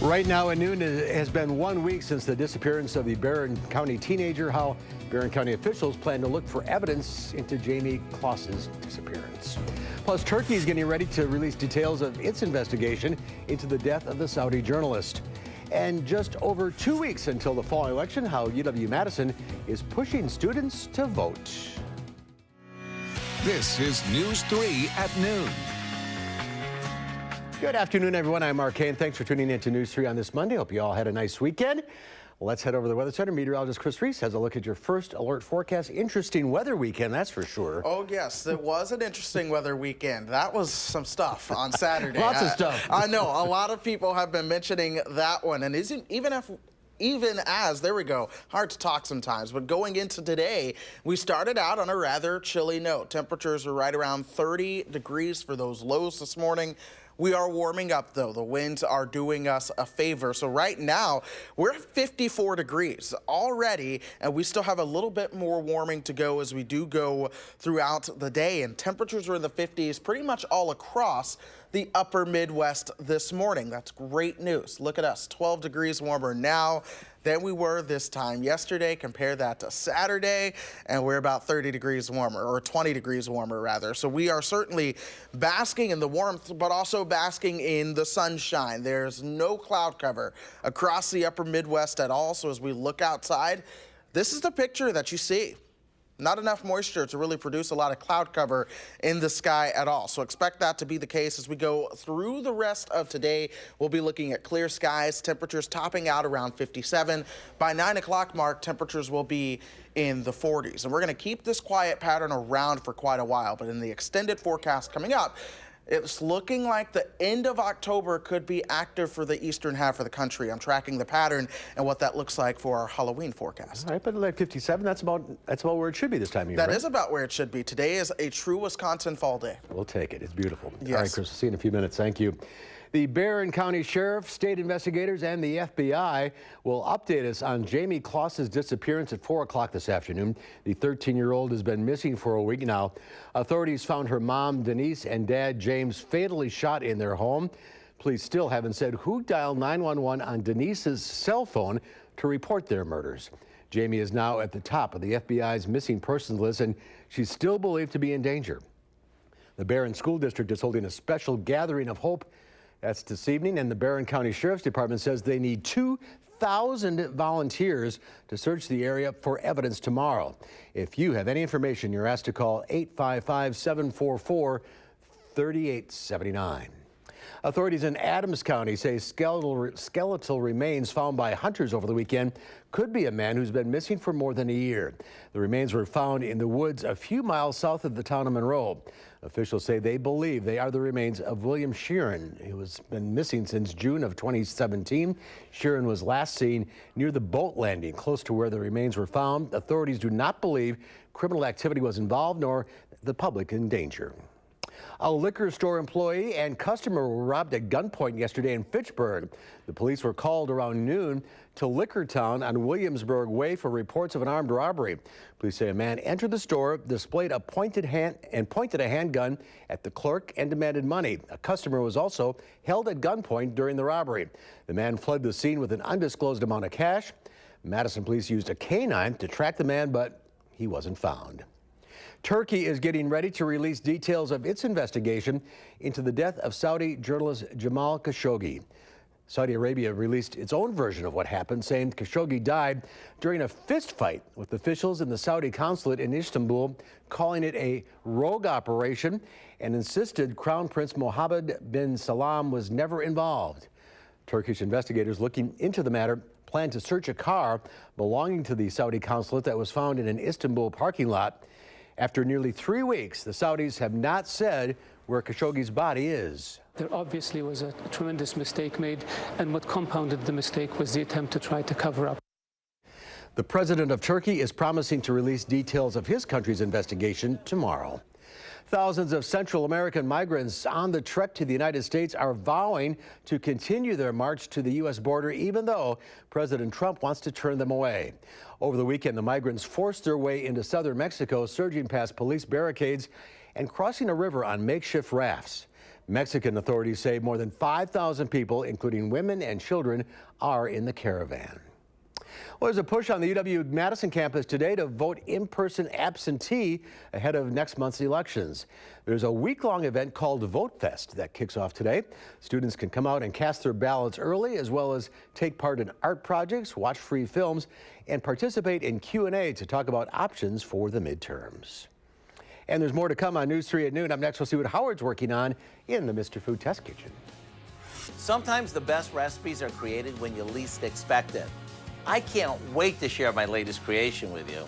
Right now at noon, it has been 1 week since the disappearance of the Barron County teenager. How Barron County officials plan to look for evidence into Jamie Kloss's disappearance. Plus, Turkey is getting ready to release details of its investigation into the death of the Saudi journalist. And just over 2 weeks until the fall election, how UW-Madison is pushing students to vote. This is News 3 at noon. Good afternoon, everyone. I'm Mark Kane. Thanks for tuning in to News 3 on this Monday. Hope you all had a nice weekend. Let's head over to the Weather Center. Meteorologist Chris Reese has a look at your first alert forecast. Interesting weather weekend, that's for sure. Oh, yes. It was an interesting weather weekend. That was some stuff on Saturday. Lots of stuff. I know. A lot of people have been mentioning that one. And even as, there we go, hard to talk sometimes, but going into today, we started out on a rather chilly note. Temperatures are right around 30 degrees for those lows this morning. We are warming up, though. The winds are doing us a favor. So right now, we're at 54 degrees already, and we still have a little bit more warming to go as we do go throughout the day. And temperatures are in the 50s pretty much all across the upper Midwest this morning. That's great news. Look at us, 12 degrees warmer now than we were this time yesterday. Compare that to Saturday, and we're about 30 degrees warmer, or 20 degrees warmer, rather. So we are certainly basking in the warmth, but also basking in the sunshine. There's no cloud cover across the upper Midwest at all. So as we look outside, this is the picture that you see. Not enough moisture to really produce a lot of cloud cover in the sky at all. So expect that to be the case as we go through the rest of today. We'll be looking at clear skies, temperatures topping out around 57. By 9 o'clock mark, temperatures will be in the 40s. And we're going to keep this quiet pattern around for quite a while. But in the extended forecast coming up, it's looking like the end of October could be active for the eastern half of the country. I'm tracking the pattern and what that looks like for our Halloween forecast. All right, but like 57, that's about where it should be this time of year, That right? is about where it should be. Today is a true Wisconsin fall day. We'll take it. It's beautiful. Yes. All right, Chris, we'll see you in a few minutes. Thank you. The Barron County Sheriff, state investigators, and the FBI will update us on Jamie Kloss's disappearance at 4 o'clock this afternoon. The 13-year-old has been missing for a week now. Authorities found her mom, Denise, and dad, James, fatally shot in their home. Police still haven't said who dialed 911 on Denise's cell phone to report their murders. Jamie is now at the top of the FBI's missing persons list, and she's still believed to be in danger. The Barron School District is holding a special gathering of hope. That's this evening, and the Barron County Sheriff's Department says they need 2,000 volunteers to search the area for evidence tomorrow. If you have any information, you're asked to call 855-744-3879. Authorities in Adams County say skeletal remains found by hunters over the weekend could be a man who's been missing for more than a year. The remains were found in the woods a few miles south of the town of Monroe. Officials say they believe they are the remains of William Sheeran, who has been missing since June of 2017. Sheeran was last seen near the boat landing close to where the remains were found. Authorities do not believe criminal activity was involved nor the public in danger. A liquor store employee and customer were robbed at gunpoint yesterday in Fitchburg. The police were called around noon to Liquor Town on Williamsburg Way for reports of an armed robbery. Police say a man entered the store, displayed a pointed a handgun at the clerk and demanded money. A customer was also held at gunpoint during the robbery. The man fled the scene with an undisclosed amount of cash. Madison police used a canine to track the man, but he wasn't found. Turkey is getting ready to release details of its investigation into the death of Saudi journalist Jamal Khashoggi. Saudi Arabia released its own version of what happened, saying Khashoggi died during a fist fight with officials in the Saudi consulate in Istanbul, calling it a rogue operation, and insisted Crown Prince Mohammed bin Salman was never involved. Turkish investigators looking into the matter plan to search a car belonging to the Saudi consulate that was found in an Istanbul parking lot. After nearly 3 weeks, the Saudis have not said where Khashoggi's body is. There obviously was a tremendous mistake made, and what compounded the mistake was the attempt to try to cover up. The president of Turkey is promising to release details of his country's investigation tomorrow. Thousands of Central American migrants on the trek to the United States are vowing to continue their march to the U.S. border, even though President Trump wants to turn them away. Over the weekend, the migrants forced their way into southern Mexico, surging past police barricades and crossing a river on makeshift rafts. Mexican authorities say more than 5,000 people, including women and children, are in the caravan. Well, there's a push on the UW-Madison campus today to vote in-person absentee ahead of next month's elections. There's a week-long event called Vote Fest that kicks off today. Students can come out and cast their ballots early, as well as take part in art projects, watch free films, and participate in Q&A to talk about options for the midterms. And there's more to come on News 3 at noon. Up next, we'll see what Howard's working on in the Mr. Food Test Kitchen. Sometimes the best recipes are created when you least expect it. I can't wait to share my latest creation with you.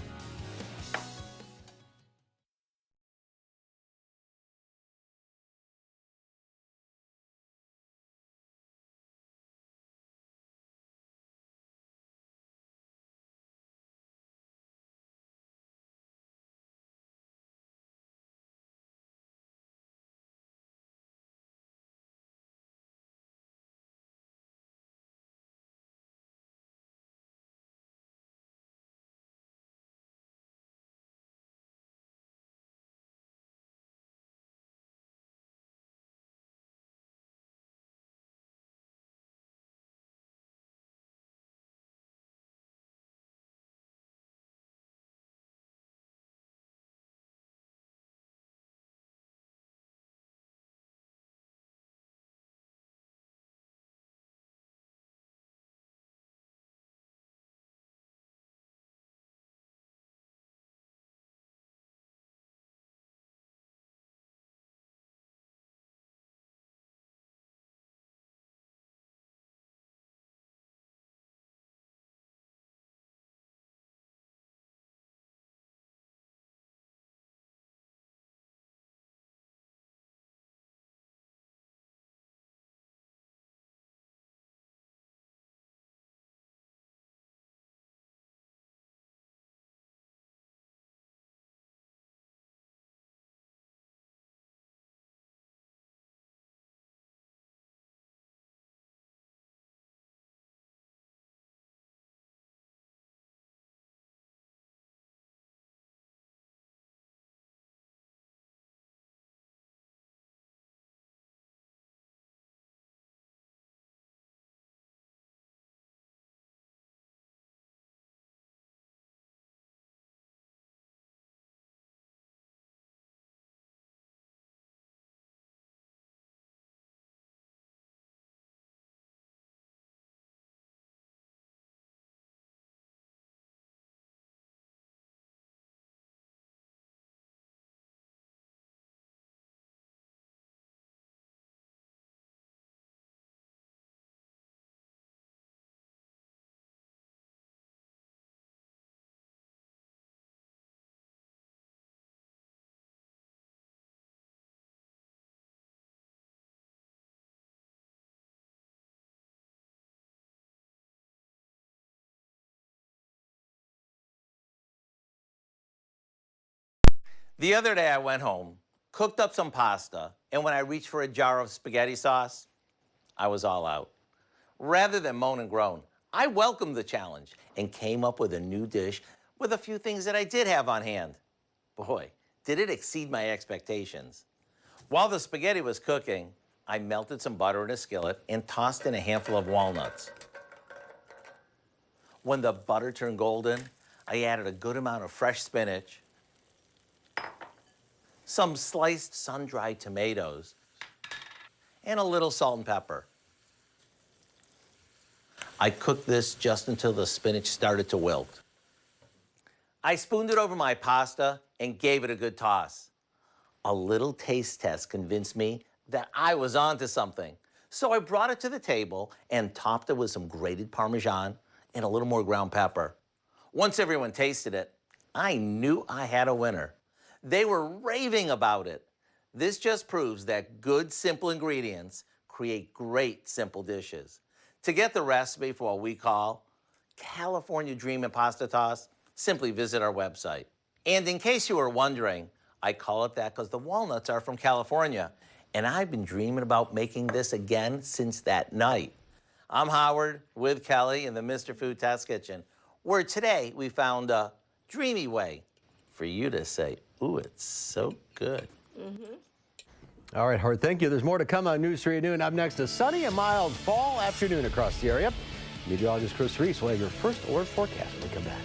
The other day I went home, cooked up some pasta, and when I reached for a jar of spaghetti sauce, I was all out. Rather than moan and groan, I welcomed the challenge and came up with a new dish with a few things that I did have on hand. Boy, did it exceed my expectations. While the spaghetti was cooking, I melted some butter in a skillet and tossed in a handful of walnuts. When the butter turned golden, I added a good amount of fresh spinach, some sliced sun-dried tomatoes, and a little salt and pepper. I cooked this just until the spinach started to wilt. I spooned it over my pasta and gave it a good toss. A little taste test convinced me that I was onto something. So I brought it to the table and topped it with some grated Parmesan and a little more ground pepper. Once everyone tasted it, I knew I had a winner. They were raving about it. This just proves that good, simple ingredients create great, simple dishes. To get the recipe for what we call California Dreamin' Pasta Toss, simply visit our website. And in case you were wondering, I call it that because the walnuts are from California, and I've been dreaming about making this again since that night. I'm Howard with Kelly in the Mr. Food Test Kitchen, where today we found a dreamy way for you to say, ooh, it's so good. All right, Howard, thank you. There's more to come on News 3 at noon. Up next, a sunny and mild fall afternoon across the area. Meteorologist Chris Reese will have your first alert forecast when we come back.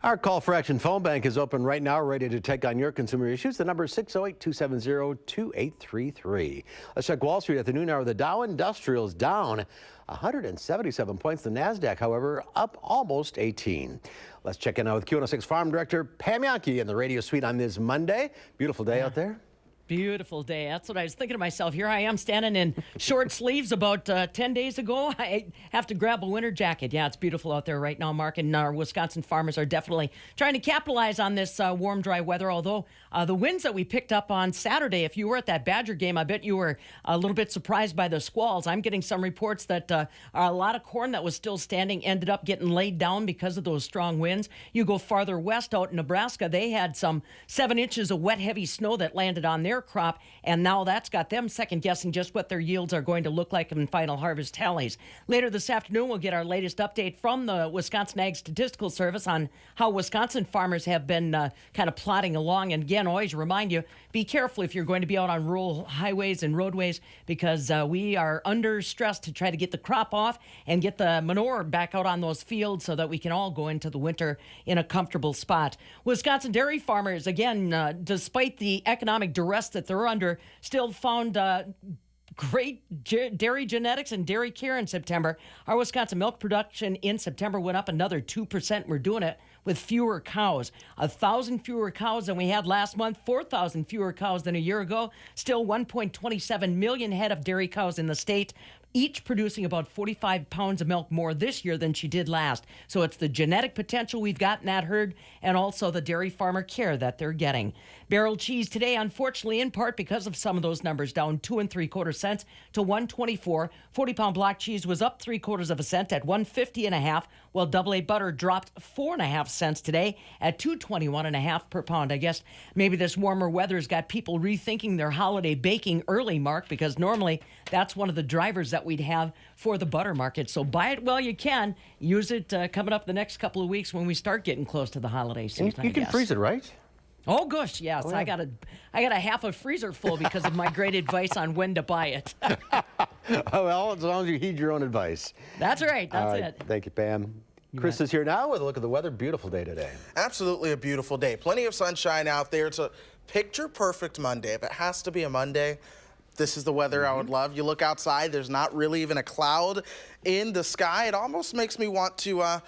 Our call for action phone bank is open right now, ready to take on your consumer issues. The number is 608-270-2833. Let's check Wall Street at the noon hour. The Dow Industrial is down 177 points. The NASDAQ, however, up almost 18. Let's check in now with Q106 Farm Director Pam Yankee in the radio suite on this Monday. Beautiful day out there. Beautiful day. That's what I was thinking to myself. Here I am standing in short sleeves about 10 days ago. I have to grab a winter jacket. Yeah, it's beautiful out there right now, Mark, and our Wisconsin farmers are definitely trying to capitalize on this warm, dry weather, although the winds that we picked up on Saturday, if you were at that Badger game, I bet you were a little bit surprised by the squalls. I'm getting some reports that a lot of corn that was still standing ended up getting laid down because of those strong winds. You go farther west out in Nebraska, they had some 7 inches of wet, heavy snow that landed on their crop, and now that's got them second-guessing just what their yields are going to look like in final harvest tallies. Later this afternoon, we'll get our latest update from the Wisconsin Ag Statistical Service on how Wisconsin farmers have been kind of plodding along. And again, always remind you, be careful if you're going to be out on rural highways and roadways, because we are under stress to try to get the crop off and get the manure back out on those fields so that we can all go into the winter in a comfortable spot. Wisconsin dairy farmers, again, despite the economic duress that they're under, still found great dairy genetics and dairy care in September. Our Wisconsin milk production in September went up another 2%. We're doing it with fewer cows. 1,000 fewer cows than we had last month, 4,000 fewer cows than a year ago. Still 1.27 million head of dairy cows in the state. each producing about 45 pounds of milk more this year than she did last. So it's the genetic potential we've got in that herd and also the dairy farmer care that they're getting. Barrel cheese today, unfortunately, in part because of some of those numbers, down 2 3/4 cents to 124. 40-pound block cheese was up 3/4 cent at 150.5, while double A butter dropped 4.5 cents today at 221.5 per pound. I guess maybe this warmer weather's got people rethinking their holiday baking early, Mark, because normally that's one of the drivers that we'd have for the butter market. So buy it while you can. Use it coming up the next couple of weeks when we start getting close to the holiday season. You can freeze it, right? Oh gosh, yes. Oh, yeah. I got a half a freezer full because of my great advice on when to buy it. Oh, well, as long as you heed your own advice. That's right. All That's right. it. Thank you, Pam. Chris is here now with a look at the weather. Beautiful day today. Absolutely a beautiful day. Plenty of sunshine out there. It's a picture-perfect Monday. If it has to be a Monday, this is the weather I would love. You look outside, there's not really even a cloud in the sky. It almost makes me want to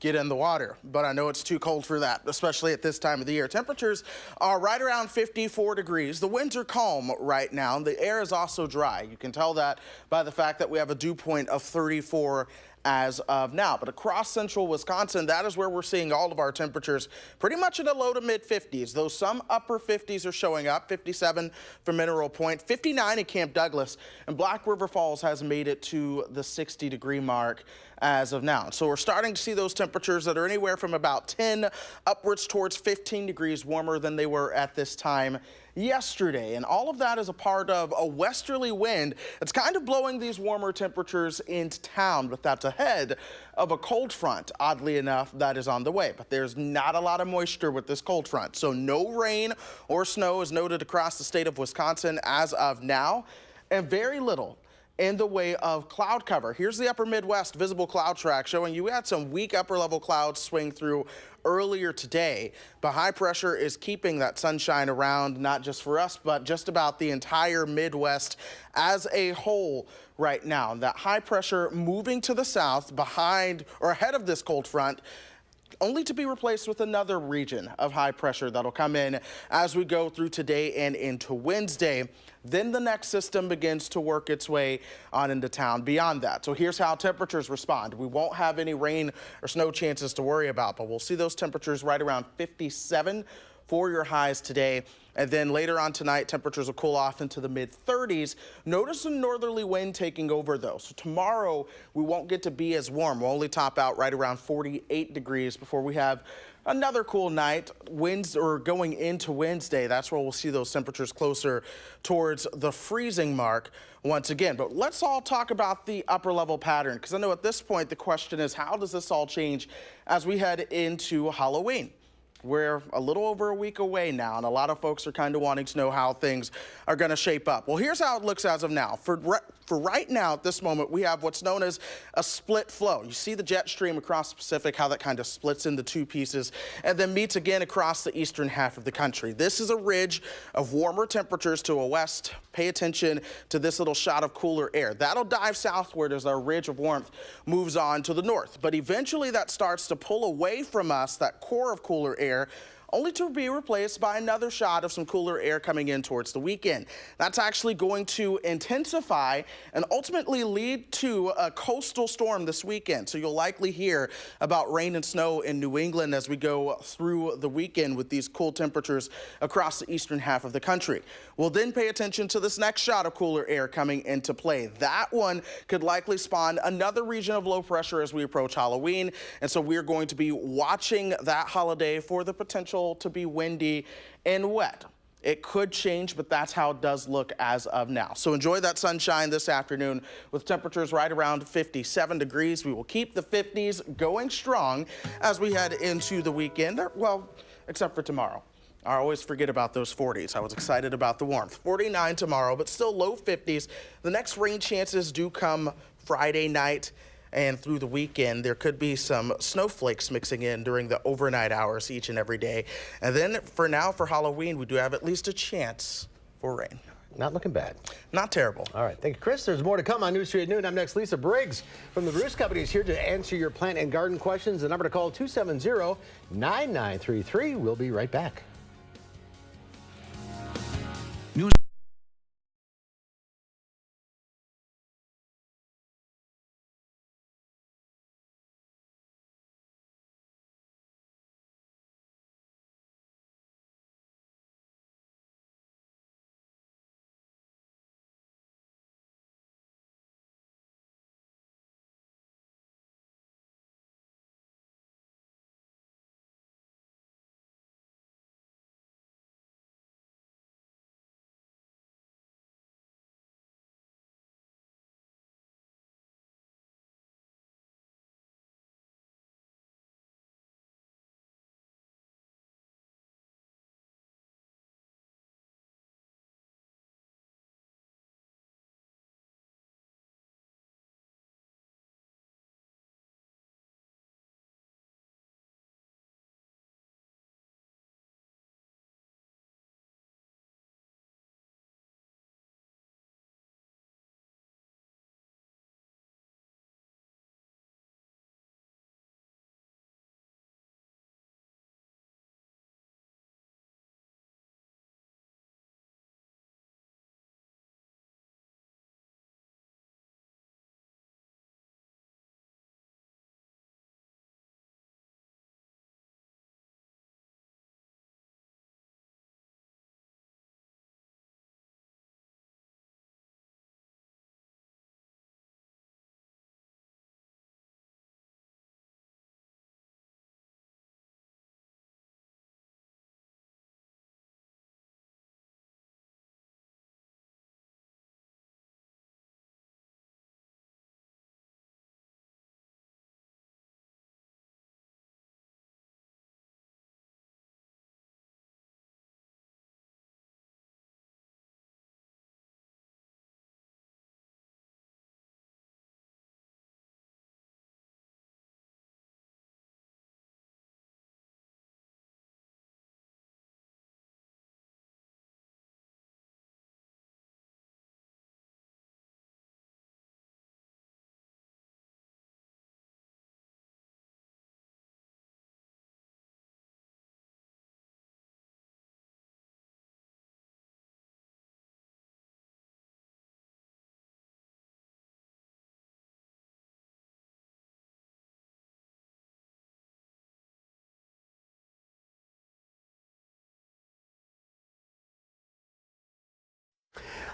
get in the water, but I know it's too cold for that, especially at this time of the year. Temperatures are right around 54 degrees. The winds are calm right now. The air is also dry. You can tell that by the fact that we have a dew point of 34 as of now. But across central Wisconsin, that is where we're seeing all of our temperatures pretty much in the low to mid 50s, though some upper 50s are showing up. 57 for Mineral Point, 59 at Camp Douglas, and Black River Falls has made it to the 60-degree mark as of now. So we're starting to see those temperatures that are anywhere from about 10 upwards towards 15 degrees warmer than they were at this time yesterday. And all of that is a part of a westerly wind that's kind of blowing these warmer temperatures into town, but that's ahead of a cold front, oddly enough, that is on the way. But there's not a lot of moisture with this cold front, so no rain or snow is noted across the state of Wisconsin as of now, and very little in the way of cloud cover. Here's the upper Midwest visible cloud track showing you had some weak upper level clouds swing through earlier today, but high pressure is keeping that sunshine around, not just for us, but just about the entire Midwest as a whole right now. That high pressure moving to the south behind or ahead of this cold front, only to be replaced with another region of high pressure that'll come in as we go through today and into Wednesday. Then the next system begins to work its way on into town beyond that. So here's how temperatures respond. We won't have any rain or snow chances to worry about, but we'll see those temperatures right around 57 for your highs today. And then later on tonight, temperatures will cool off into the mid-30s. Notice a northerly wind taking over, though. So tomorrow, we won't get to be as warm. We'll only top out right around 48 degrees before we have another cool night. Winds are going into Wednesday. That's where we'll see those temperatures closer towards the freezing mark once again. But let's all talk about the upper level pattern, because I know at this point, the question is, how does this all change as we head into Halloween? We're a little over a week away now, and a lot of folks are kind of wanting to know how things are going to shape up. Well, here's how it looks as of now. For right now, at this moment, we have what's known as a split flow. You see the jet stream across the Pacific, how that kind of splits into two pieces, and then meets again across the eastern half of the country. This is a ridge of warmer temperatures to a west. Pay attention to this little shot of cooler air. That'll dive southward as our ridge of warmth moves on to the north. But eventually that starts to pull away from us, that core of cooler air, only to be replaced by another shot of some cooler air coming in towards the weekend. That's actually going to intensify and ultimately lead to a coastal storm this weekend. So you'll likely hear about rain and snow in New England as we go through the weekend with these cool temperatures across the eastern half of the country. We'll then pay attention to this next shot of cooler air coming into play. That one could likely spawn another region of low pressure as we approach Halloween. And so we're going to be watching that holiday for the potential to be windy and wet. It could change, but that's how it does look as of now. So enjoy that sunshine this afternoon with temperatures right around 57 degrees. We will keep the 50s going strong as we head into the weekend. Well, except for tomorrow. I always forget about those 40s. I was excited about the warmth. 49 tomorrow, but still low 50s. The next rain chances do come Friday night. And through the weekend, there could be some snowflakes mixing in during the overnight hours each and every day. And then for now, for Halloween, we do have at least a chance for rain. Not looking bad. Not terrible. All right. Thank you, Chris. There's more to come on News 3 at noon. I'm next. Lisa Briggs from the Bruce Company is here to answer your plant and garden questions. The number to call, 270-9933. We'll be right back. News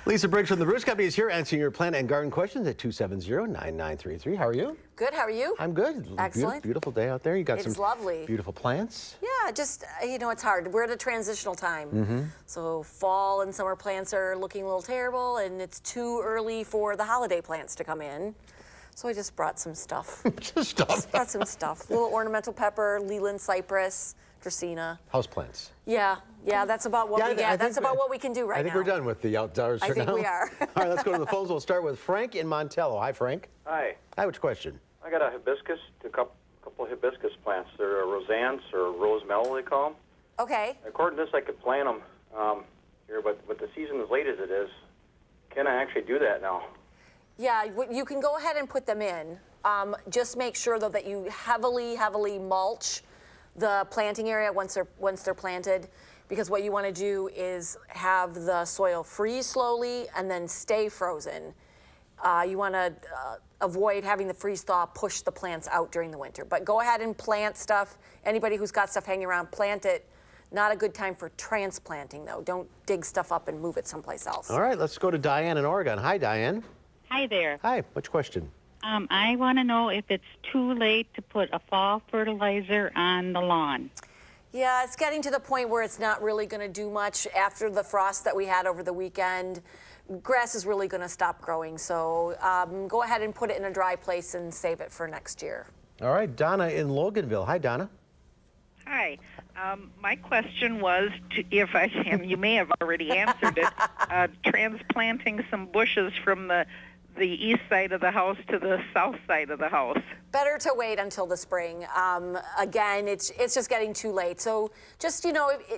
Lisa Briggs from the Bruce Company is here answering your plant and garden questions at 270-9933. How are you? Good, how are you? I'm good. Excellent. Beautiful day out there. You got It's some lovely. beautiful plants. Yeah, just, it's hard. We're at a transitional time. So fall and summer plants are looking a little terrible, and it's too early for the holiday plants to come in. So I just brought some stuff. Stuff. Brought some stuff. Little ornamental pepper, Leland cypress, Dracaena. Houseplants. Yeah, that's about what we get. That's about what we can do right now. I think we're done with the outdoors I for think now. we are. All right, let's go to the phones. We'll start with Frank in Montello. Hi, Frank. Hi. Hi, which question? I got a hibiscus, a couple of hibiscus plants. They're roseanths or rose mellow, they call them. Okay. According to this, I could plant them here, but with the season as late as it is, can I actually do that now? Yeah, you can go ahead and put them in. Just make sure, though, that you heavily mulch the planting area once they're planted, because what you want to do is have the soil freeze slowly and then stay frozen. You want to avoid having the freeze thaw push the plants out during the winter. But go ahead and plant stuff. Anybody who's got stuff hanging around, plant it. Not a good time for transplanting, though. Don't dig stuff up and move it someplace else. All right, let's go to Diane in Oregon. Hi, Diane. Hi there. Hi, which question? I want to know if it's too late to put a fall fertilizer on the lawn. Yeah, it's getting to the point where it's not really going to do much after the frost that we had over the weekend. Grass is really going to stop growing, so go ahead and put it in a dry place and save it for next year. All right, Donna in Loganville. Hi, Donna. Hi. My question was, if you may have already answered it, transplanting some bushes from the east side of the house to the south side of the house. Better to wait until the spring. Again, it's just getting too late. So just,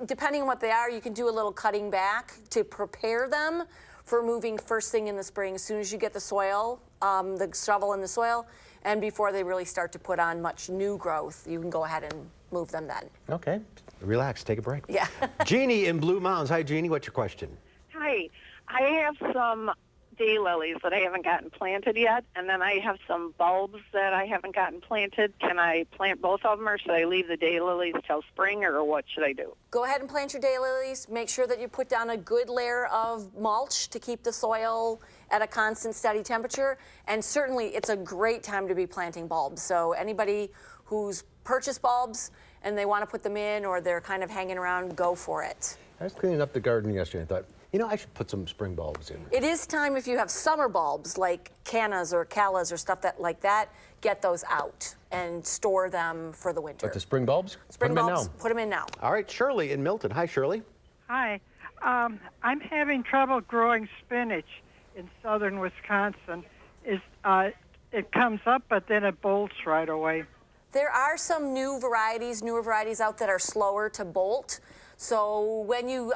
depending on what they are, you can do a little cutting back to prepare them for moving first thing in the spring. As soon as you get the soil, the shovel in the soil, and before they really start to put on much new growth, you can go ahead and move them then. Okay, relax, take a break. Yeah. Jeannie in Blue Mountains. Hi, Jeannie, what's your question? Hi. I have some daylilies that I haven't gotten planted yet, and then I have some bulbs that I haven't gotten planted. Can I plant both of them, or should I leave the daylilies till spring, or what should I do? Go ahead and plant your daylilies. Make sure that you put down a good layer of mulch to keep the soil at a constant, steady temperature. And certainly, it's a great time to be planting bulbs. So anybody who's purchased bulbs and they want to put them in, or they're kind of hanging around, go for it. I was cleaning up the garden yesterday and thought, I should put some spring bulbs in. It is time, if you have summer bulbs like cannas or callas or stuff like that, get those out and store them for the winter. But the spring bulbs? Spring put them bulbs, in now. put them in now. All right, Shirley in Milton. Hi, Shirley. Hi. I'm having trouble growing spinach in southern Wisconsin. It comes up, but then it bolts right away. There are some newer varieties out that are slower to bolt. So when you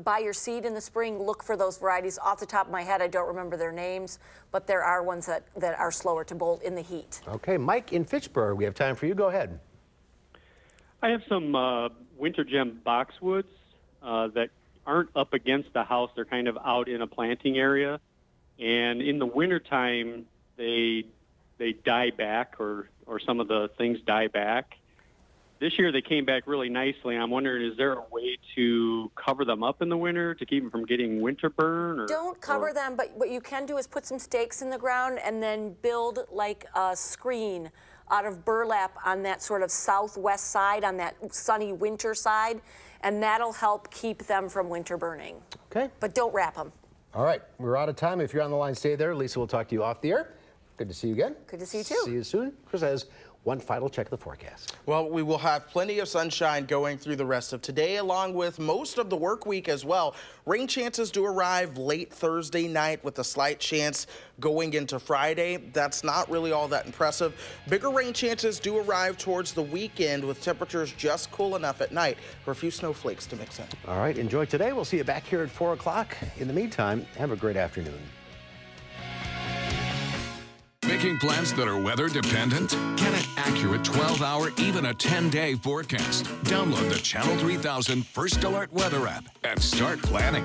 buy your seed in the spring, look for those varieties. Off the top of my head, I don't remember their names, but there are ones that are slower to bolt in the heat. Okay, Mike in Fitchburg, we have time for you. Go ahead. I have some winter gem boxwoods that aren't up against the house. They're kind of out in a planting area. And in the wintertime, they die back, or some of the things die back. This year they came back really nicely. I'm wondering, is there a way to cover them up in the winter to keep them from getting winter burn? Don't cover them, but what you can do is put some stakes in the ground and then build like a screen out of burlap on that sort of southwest side, on that sunny winter side, and that'll help keep them from winter burning. Okay. But don't wrap them. All right, we're out of time. If you're on the line, stay there. Lisa will talk to you off the air. Good to see you again. Good to see you too. See you soon. Chris has one final check of the forecast. Well, we will have plenty of sunshine going through the rest of today, along with most of the work week as well. Rain chances do arrive late Thursday night with a slight chance going into Friday. That's not really all that impressive. Bigger rain chances do arrive towards the weekend, with temperatures just cool enough at night for a few snowflakes to mix in. All right, enjoy today. We'll see you back here at 4 o'clock. In the meantime, have a great afternoon. Making plans that are weather dependent? Get an accurate 12-hour, even a 10-day forecast. Download the Channel 3000 First Alert Weather app and start planning.